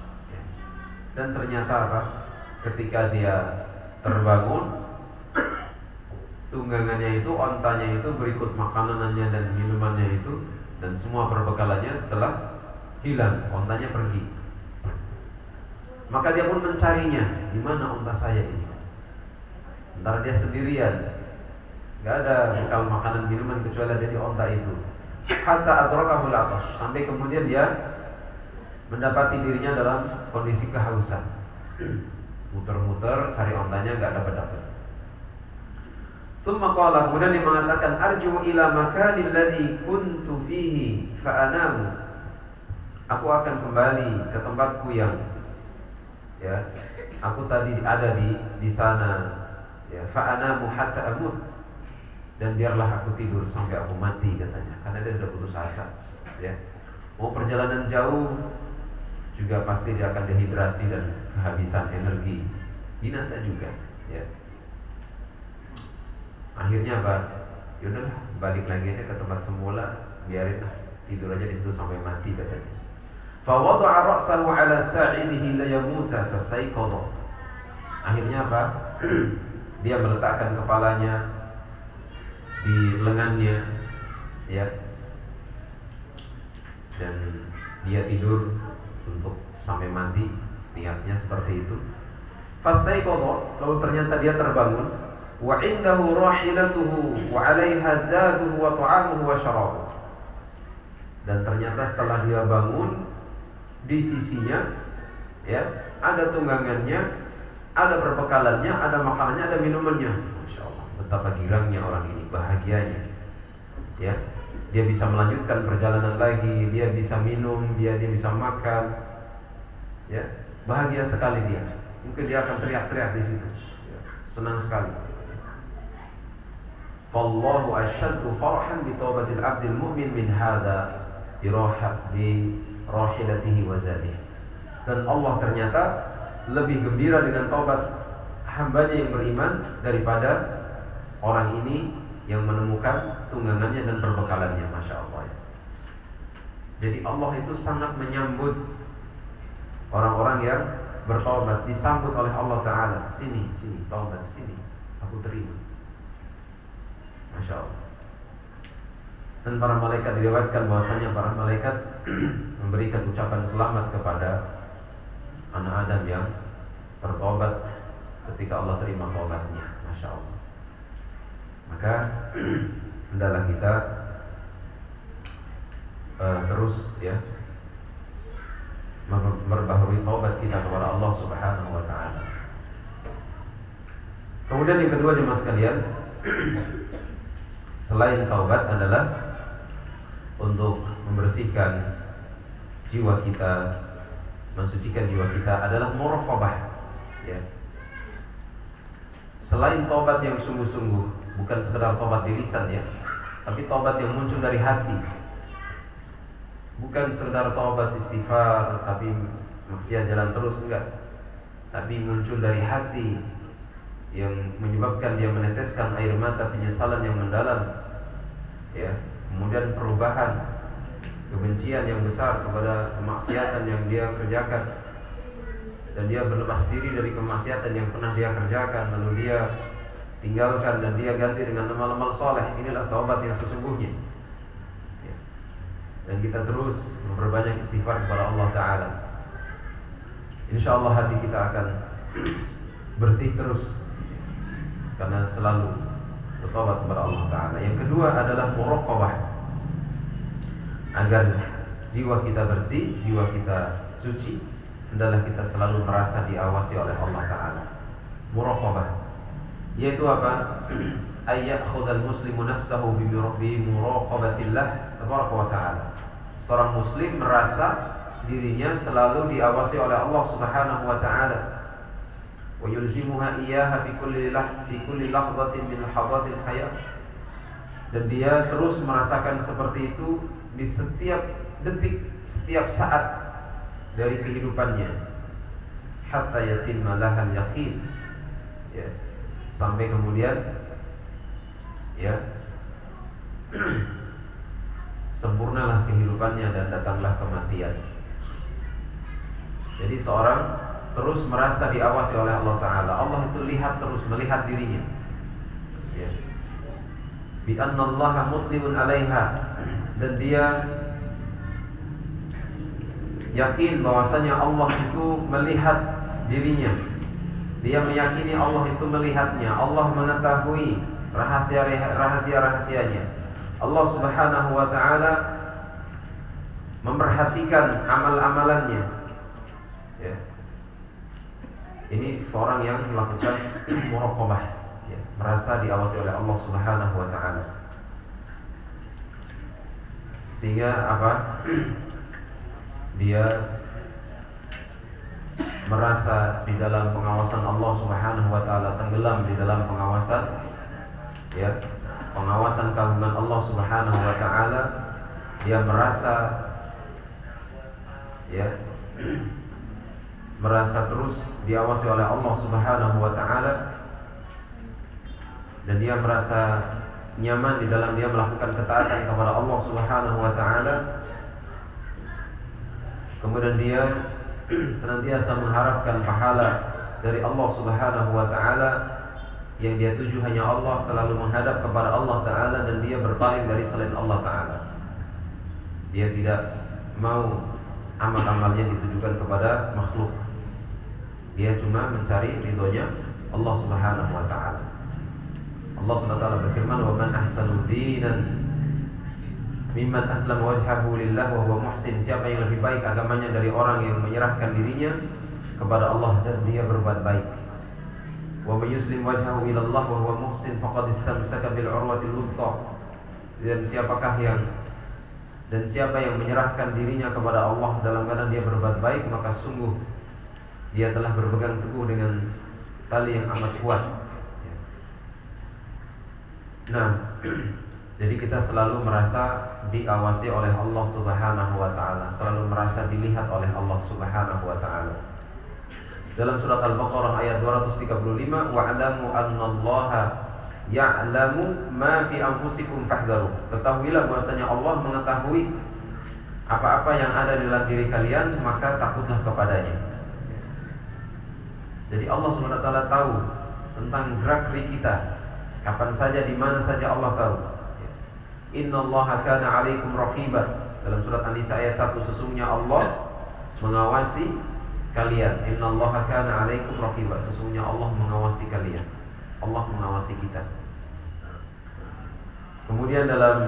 Dan ternyata apa? Ketika dia terbangun, tunggangannya itu, ontanya itu berikut makanannya dan minumannya itu dan semua perbekalannya telah hilang, ontanya pergi. Maka dia pun mencarinya, di mana onta saya ini? Sementara dia sendirian, nggak ada bekal makanan minuman kecuali ada di onta itu. Hatta adrakahu al-'atash, sampai kemudian dia mendapati dirinya dalam kondisi kehausan. Muter-muter cari ontanya nggak dapat. Summa qala, kemudian dia mengatakan arju ila makanil ladzi kuntu fihi fa anamu. Aku akan kembali ke tempatku yang aku tadi ada di sana, fa anamu hatta amut, dan biarlah aku tidur sampai aku mati, katanya, karena dia sudah putus asa. Mau perjalanan jauh juga pasti dia akan dehidrasi dan kehabisan energi, binasa juga. Akhirnya apa? Yaudahlah, balik lagi aja ke tempat semula, biarin tidur aja di situ sampai mati, katanya. Fa wada'a ra'sahu 'ala sa'idihi la yamuta fastaiqadha. Akhirnya apa? Dia meletakkan kepalanya di lengannya, dan dia tidur untuk sampai mati, niatnya seperti itu. Fastaiqadha, lalu ternyata dia terbangun. Wa indahu rahilatuhu wa 'alaiha zaduhu wa ta'amuhu wa syarabuhu. Dan ternyata setelah dia bangun, di sisinya ada tunggangannya, ada perbekalannya, ada makanannya, ada minumannya. Masya Allah, betapa girangnya orang ini, bahagianya. Dia bisa melanjutkan perjalanan lagi, dia bisa minum, dia bisa makan. Bahagia sekali dia. Mungkin dia akan teriak-teriak di situ. Senang sekali. Fallahu asyaddu farhan bi taubatil 'abdil mu'min min hadza bi rahilatihi wa zadihi. Dan Allah ternyata lebih gembira dengan taubat hambanya yang beriman daripada orang ini yang menemukan tunggangannya dan perbekalannya. Masya Allah. Jadi Allah itu sangat menyambut orang-orang yang bertaubat, disambut oleh Allah Ta'ala. Sini, taubat, sini, aku terima. Masya Allah. Dan para malaikat, diriwayatkan bahwasanya para malaikat memberikan ucapan selamat kepada anak Adam yang bertobat ketika Allah terima taubatnya. Masya Allah. Maka hendaklah kita terus memperbaharui taubat kita kepada Allah Subhanahu wa Ta'ala. Kemudian yang kedua, jemaah sekalian, selain taubat adalah untuk membersihkan jiwa kita, mensucikan jiwa kita, adalah muraqabah. Selain taubat yang sungguh-sungguh, bukan sekedar taubat di lisan tapi taubat yang muncul dari hati. Bukan sekedar taubat istighfar tapi maksiat jalan terus, enggak. Tapi muncul dari hati, yang menyebabkan dia meneteskan air mata penyesalan yang mendalam, kemudian perubahan, kebencian yang besar kepada kemaksiatan yang dia kerjakan, dan dia berlepas diri dari kemaksiatan yang pernah dia kerjakan, lalu dia tinggalkan dan dia ganti dengan amal-amal soleh. Inilah taubat yang sesungguhnya. Dan kita terus memperbanyak istighfar kepada Allah Ta'ala. Insya Allah hati kita akan bersih terus, karena selalu bertobat kepada Allah Ta'ala. Yang kedua adalah muraqabah. Agar jiwa kita bersih, jiwa kita suci, hendaklah kita selalu merasa diawasi oleh Allah Ta'ala. Muraqabah, yaitu apa? Ayyakhudhal muslimu nafsahu bi muraqabatillah tabaraka wa ta'ala. Seorang muslim merasa dirinya selalu diawasi oleh Allah Subhanahu wa Ta'ala. Wa yulzimuha iyyaha fi kulli lahzatin min lahzatil hayat. Dan dia terus merasakan seperti itu di setiap detik, setiap saat dari kehidupannya. Hatta yatimma lahal yaqin. Sampai kemudian ya, sempurnalah kehidupannya dan datanglah kematian. Jadi seorang terus merasa diawasi oleh Allah Ta'ala. Allah itu lihat, terus melihat dirinya, ya. Bi annallaha mutli'un 'alaiha, dan dia yakin bahwasanya Allah itu melihat dirinya. Dia meyakini Allah itu melihatnya. Allah mengetahui rahasia-rahasianya. Allah Subhanahu wa Ta'ala memperhatikan amal-amalannya, ya. Ini seorang yang melakukan muraqabah, ya, merasa diawasi oleh Allah Subhanahu wa Ta'ala. Sehingga apa? Dia merasa di dalam pengawasan Allah Subhanahu wa Ta'ala, tenggelam di dalam pengawasan, ya, pengawasan keagungan Allah Subhanahu wa Ta'ala. Dia merasa, ya, merasa terus diawasi oleh Allah Subhanahu wa Ta'ala, dan dia merasa nyaman di dalam dia melakukan ketaatan kepada Allah Subhanahu wa Ta'ala. Kemudian dia senantiasa mengharapkan pahala dari Allah Subhanahu wa Ta'ala. Yang dia tuju hanya Allah, selalu menghadap kepada Allah Ta'ala, dan dia berpaling dari selain Allah Ta'ala. Dia tidak mau amal-amalnya ditujukan kepada makhluk. Dia cuma mencari ridhonya Allah Subhanahu wa Ta'ala. Allah Subhanahu wa Ta'ala berfirman, "Wa man ahsanu dinan mimman aslama wajhahu lillah wa huwa muhsin." Siapa yang lebih baik agamanya dari orang yang menyerahkan dirinya kepada Allah dan dia berbuat baik. Wa may yuslim wajhahu ila Allah wa huwa muhsin faqad istamsaka bil urwatil wuthqa. Dan siapa yang menyerahkan dirinya kepada Allah dalam keadaan dia berbuat baik, maka sungguh dia telah berpegang teguh dengan tali yang amat kuat. Nah, jadi kita selalu merasa diawasi oleh Allah Subhanahu wa Ta'ala, selalu merasa dilihat oleh Allah Subhanahu wa Ta'ala. Dalam surat Al-Baqarah ayat 235, "Wa'lamu annallaha ya'lamu ma fi anfusikum fahdharu." Ketahuilah bahwasanya Allah mengetahui apa-apa yang ada dalam diri kalian, maka takutlah kepadanya. Jadi Allah Subhanahu wa Ta'ala tahu tentang gerak-gerik kita, kapan saja, di mana saja Allah tahu. Innallaha kana 'alaikum raqiba. Dalam surat An-Nisa ayat 1, sesungguhnya Allah mengawasi kalian. Innallaha kana 'alaikum raqiba. Sesungguhnya Allah mengawasi kalian. Allah mengawasi kita. Kemudian dalam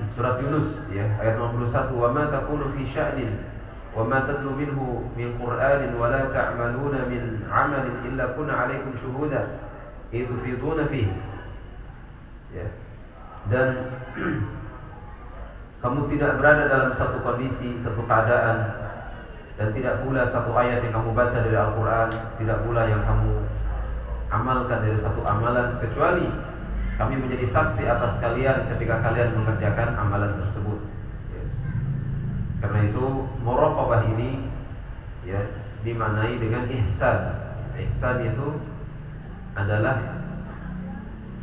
surat Yunus, ya, ayat 51, "Wa ma takunu fi sya'nin wa ma tatlu minhu min Qur'anin wa la ta'maluna min 'amalin illa kunna 'alaikum syuhuda idh tufiduna fihi." Ya. Dan kamu tidak berada dalam satu kondisi, satu keadaan, dan tidak pula satu ayat yang kamu baca dari Al-Quran, tidak pula yang kamu amalkan dari satu amalan, kecuali kami menjadi saksi atas kalian ketika kalian mengerjakan amalan tersebut, ya. Karena itu muraqabah ini, ya, dimaknai dengan ihsan. Ihsan itu adalah,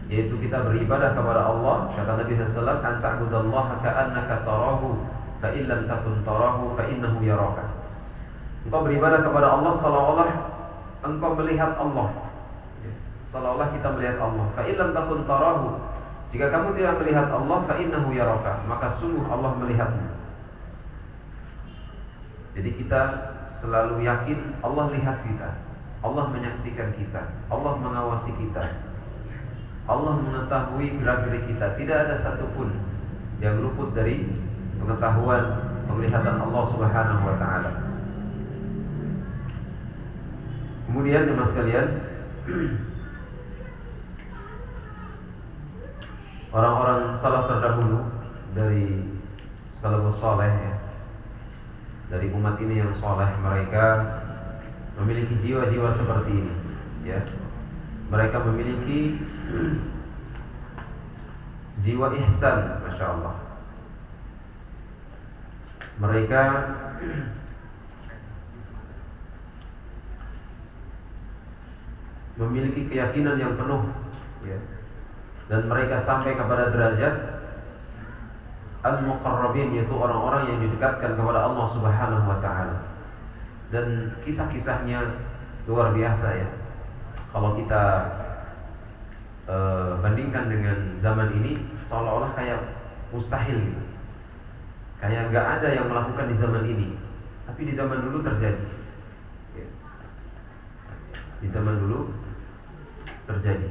yaitu kita beribadah kepada Allah. Kata Nabi SAW, "Anta'budallaha ka'annaka tarahu, fa in lam takun tarahu fa innahu yaraka." Engkau beribadah kepada Allah seolah-olah engkau melihat Allah, seolah-olah kita melihat Allah. Fa in lam takun tarahu, jika kamu tidak melihat Allah, fa innahu yaraka, maka sungguh Allah melihatmu. Jadi kita selalu yakin Allah lihat kita, Allah menyaksikan kita, Allah mengawasi kita, Allah mengetahui gerak-gerik kita. Tidak ada satupun yang luput dari pengetahuan, penglihatan Allah Subhanahu wa Ta'ala. Kemudian jemaah sekalian, orang-orang salaf terdahulu dari salafus saleh, ya, dari umat ini yang saleh, mereka memiliki jiwa-jiwa seperti ini, ya. Mereka memiliki jiwa ihsan, Masya Allah. Mereka memiliki keyakinan yang penuh, ya, dan mereka sampai kepada derajat al-muqarrabin, yaitu orang-orang yang didekatkan kepada Allah Subhanahu wa taala. Dan kisah-kisahnya luar biasa ya. Kalau kita bandingkan dengan zaman ini, seolah-olah kayak mustahil gitu. Kayak nggak ada yang melakukan di zaman ini, tapi di zaman dulu terjadi. Di zaman dulu terjadi.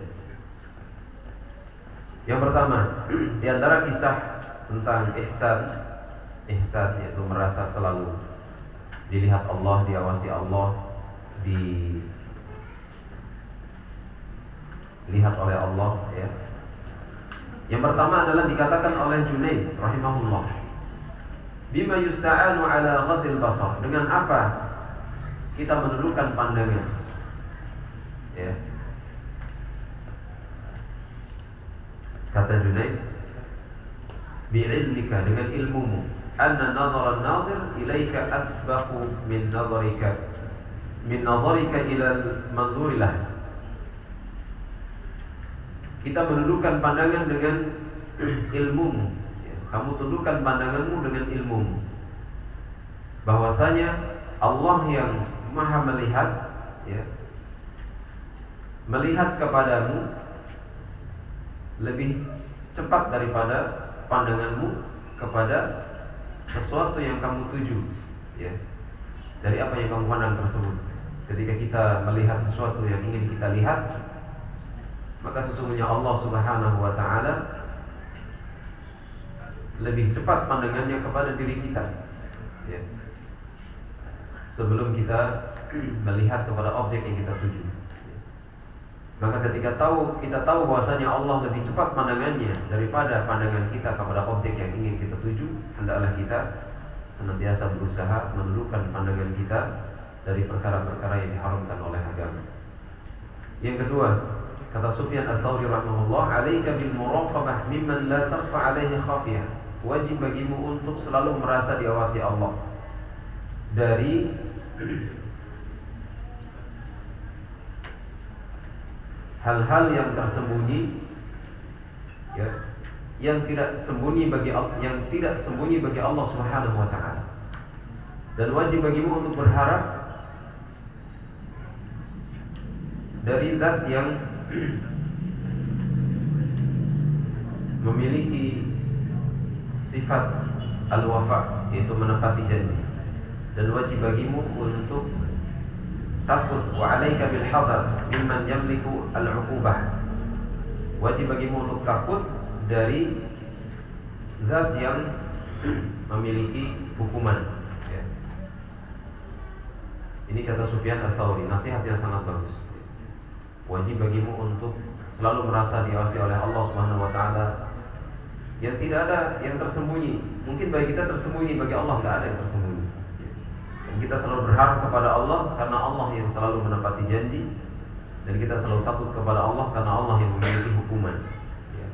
Yang pertama, di antara kisah tentang ihsan yaitu merasa selalu dilihat Allah, diawasi Allah, dilihat oleh Allah ya. Yang pertama adalah dikatakan oleh Junaid rahimahullah, bima yusta'anu ala ghadil basar, dengan apa kita menundukkan pandangan ya. Kata Junaid, bi'ilmika, dengan ilmumu, anna nadhara an-nadhir ilaika asbaqu min nadharika ila al-manzurilah. Kita menundukkan pandangan dengan ilmumu ya. Kamu tundukkan pandanganmu dengan ilmumu, bahwasanya Allah yang maha melihat ya, melihat kepadamu lebih cepat daripada pandanganmu kepada sesuatu yang kamu tuju ya, dari apa yang kamu pandang tersebut. Ketika kita melihat sesuatu yang ingin kita lihat, maka sesungguhnya Allah Subhanahu wa taala lebih cepat pandangannya kepada diri kita ya, sebelum kita melihat kepada objek yang kita tuju. Maka ketika kita tahu bahwasanya Allah lebih cepat pandangannya daripada pandangan kita kepada objek yang ingin kita tuju, hendaklah kita senantiasa berusaha menundukkan pandangan kita dari perkara-perkara yang diharamkan oleh agama. Yang kedua, kata Sufyan Ats-Tsauri rahimahullah, "'Alaika bil muraqabah mimman la takhfa 'alaihi khafiyah." Wajib bagimu untuk selalu merasa diawasi Allah dari hal-hal yang tersembunyi ya, yang tidak sembunyi bagi Allah Subhanahu wa taala. Dan wajib bagimu untuk berharap dari zat yang memiliki sifat al-wafa, yaitu menepati janji. Dan wajib bagimu untuk takut, wa 'alaika bil hadar mimman yamliku al-'uqubah. Wajib bagimu untuk takut dari zat yang memiliki hukuman ya. Ini kata Sufyan Ats-Tsauri, nasihat yang sangat bagus. Wajib bagimu untuk selalu merasa diawasi oleh Allah Subhanahu wa taala, yang tidak ada yang tersembunyi. Mungkin bagi kita tersembunyi, bagi Allah tidak ada yang tersembunyi. Dan kita selalu berharap kepada Allah karena Allah yang selalu menepati janji, dan kita selalu takut kepada Allah karena Allah yang memiliki hukuman ya.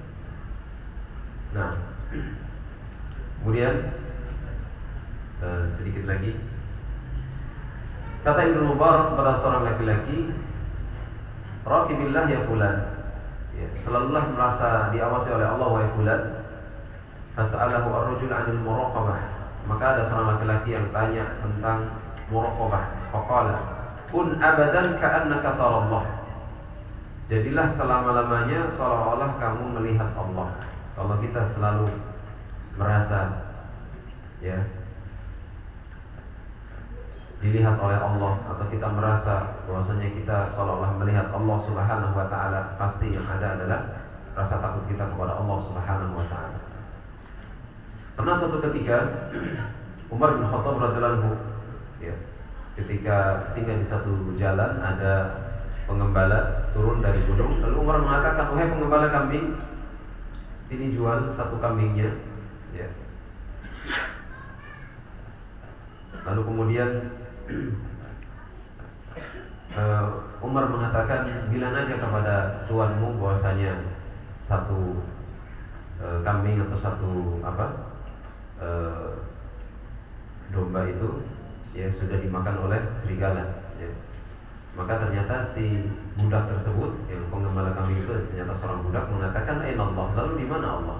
Nah, kemudian sedikit lagi, kata Ibnu Mubarak kepada seorang laki-laki, "Raqibillah ya fulan." Ya, selalulah merasa diawasi oleh Allah wahai fulan. Fas'alahu ar-rajul 'anil muraqabah. Maka ada seorang laki-laki yang tanya tentang muraqabah. Faqala, "Kun abadan ka'annaka tarallah." Jadilah selama-lamanya seolah-olah kamu melihat Allah. Kalau kita selalu merasa ya dilihat oleh Allah, atau kita merasa bahwasanya kita seolah-olah melihat Allah Subhanahu wa taala, pasti yang ada adalah rasa takut kita kepada Allah Subhanahu wa taala. Pernah suatu ketika Umar bin Khattab radhiyallahu anhu ya, ketika singgah di satu jalan, ada pengembala turun dari gunung, lalu Umar mengatakan, "Wahai pengembala kambing, sini jual satu kambingnya." Ya. Lalu kemudian Umar mengatakan, "Bilang aja kepada tuanmu bahwasanya satu kambing atau satu domba itu ya sudah dimakan oleh serigala ya. Maka ternyata si budak tersebut, yang pengembala kambing itu ternyata seorang budak, mengatakan aina Allah, lalu di mana Allah?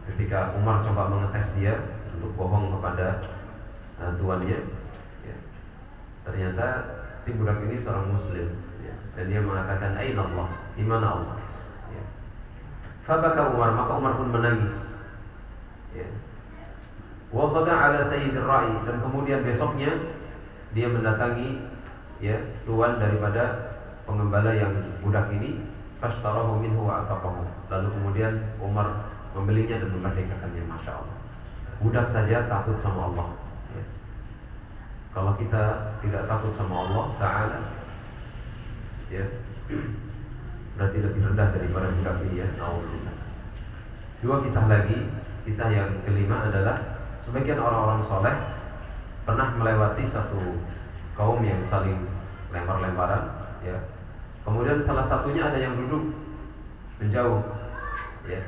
Ketika Umar coba mengetes dia untuk bohong kepada tuannya, ya, ternyata si budak ini seorang muslim, ya, dan dia mengatakan aina Allah, di mana Allah? Ya. Fabaka Umar, maka Umar pun menangis. Ya. Wa qada ala sayyidir ra'i, dan kemudian besoknya dia mendatangi, ya, tuan daripada pengembala yang budak ini, fashtarahu minhu wa ataqahu. Lalu kemudian Umar membelinya dan memerdekakannya. Masya Allah, budak saja takut sama Allah, ya. Kalau kita tidak takut sama Allah Ta'ala, ya, berarti lebih rendah daripada budak ini, ya. Dua kisah lagi. Kisah yang kelima adalah sebagian orang-orang soleh pernah melewati satu kaum yang saling lempar-lemparan, ya. Kemudian salah satunya ada yang duduk menjauh, ya.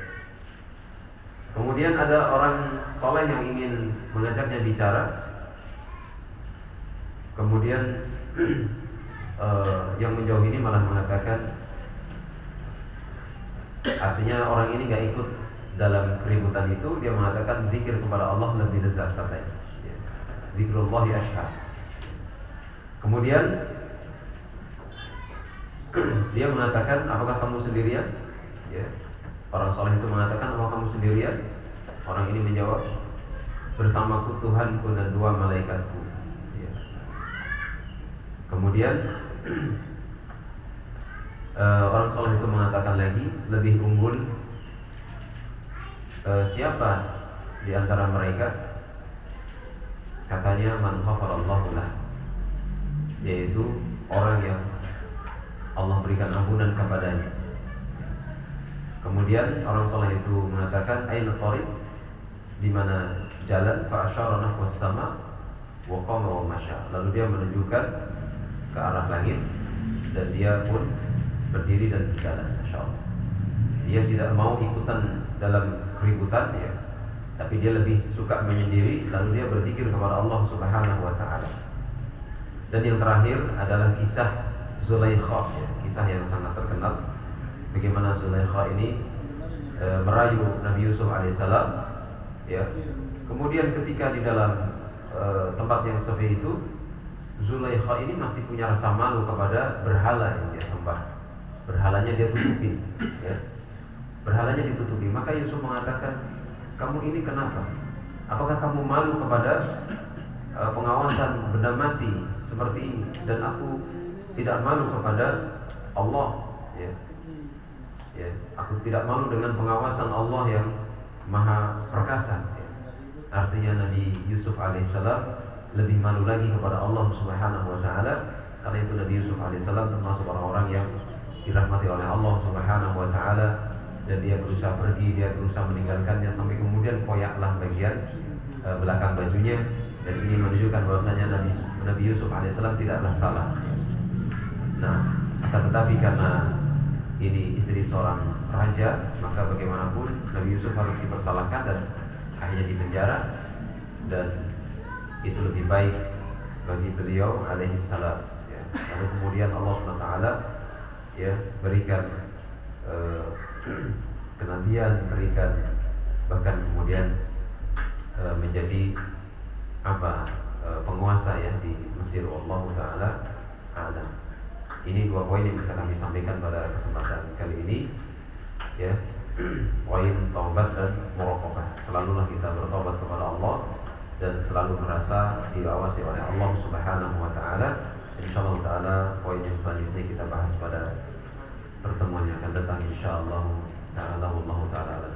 Kemudian ada orang soleh yang ingin mengajaknya bicara. Kemudian yang menjauh ini malah mengatakan, artinya orang ini gak ikut dalam keributan itu. Dia mengatakan zikir kepada Allah lebih lezat, katanya, ya. Zikrullahi ashhad. Kemudian dia mengatakan, apakah kamu sendirian? Ya. Orang soleh itu mengatakan, apakah kamu sendirian? Orang ini menjawab, bersamaku Tuhanku dan dua malaikatku, ya. Kemudian orang soleh itu mengatakan lagi, lebih unggul siapa di antara mereka? Katanya, man ghafarallahu lah, yaitu orang yang Allah berikan ampunan kepadanya. Kemudian orang soleh itu mengatakan, aina thariq, di mana jalan? Fa asyara nahwas sama wa qama wa masya. Lalu dia menunjukkan ke arah langit dan dia pun berdiri dan berjalan. Masyaallah. Dia tidak mau ikutan dalam keributan, ya, tapi dia lebih suka menyendiri. Lalu dia berzikir kepada Allah Subhanahu wa taala. Dan yang terakhir adalah kisah Zulaikha, ya, kisah yang sangat terkenal. Bagaimana Zulaikha ini merayu Nabi Yusuf alaihissalam, ya. Kemudian ketika di dalam tempat yang sepi itu, Zulaikha ini masih punya rasa malu kepada berhala yang dia sembah. Berhalanya dia tutupi, ya. Berhalanya ditutupi. Maka Yusuf mengatakan, kamu ini kenapa? Apakah kamu malu kepada pengawasan benda mati seperti ini? Dan aku tidak malu kepada Allah, ya. Ya, aku tidak malu dengan pengawasan Allah yang Maha Perkasa, ya. Artinya Nabi Yusuf alaihissalam lebih malu lagi kepada Allah Subhanahu wa taala. Karena itu Nabi Yusuf alaihissalam termasuk orang-orang yang dirahmati oleh Allah Subhanahu wa taala, dan dia berusaha pergi, dia berusaha meninggalkannya, sampai kemudian koyaklah bagian belakang bajunya. Dan ini menunjukkan bahwasanya Nabi Yusuf alaihissalam tidaklah salah. Nah, akan tetapi karena ini istri seorang raja, maka bagaimanapun Nabi Yusuf harus dipersalahkan dan akhirnya dipenjara. Dan itu lebih baik bagi beliau alaihissalam, ya. Lalu kemudian Allah SWT, ya, berikan kenabian, berikan bahkan kemudian menjadi penguasa, ya, di Mesir. Allah Ta'ala alam. Ini dua poin yang bisa kami sampaikan pada kesempatan kali ini, ya. Poin taubat dan muraqabah. Selalulah kita bertobat kepada Allah dan selalu merasa diawasi oleh Allah Subhanahu wa taala. Insyaallah taala poin yang selanjutnya kita bahas pada pertemuan yang akan datang insyaallah taala. Wallahu taala.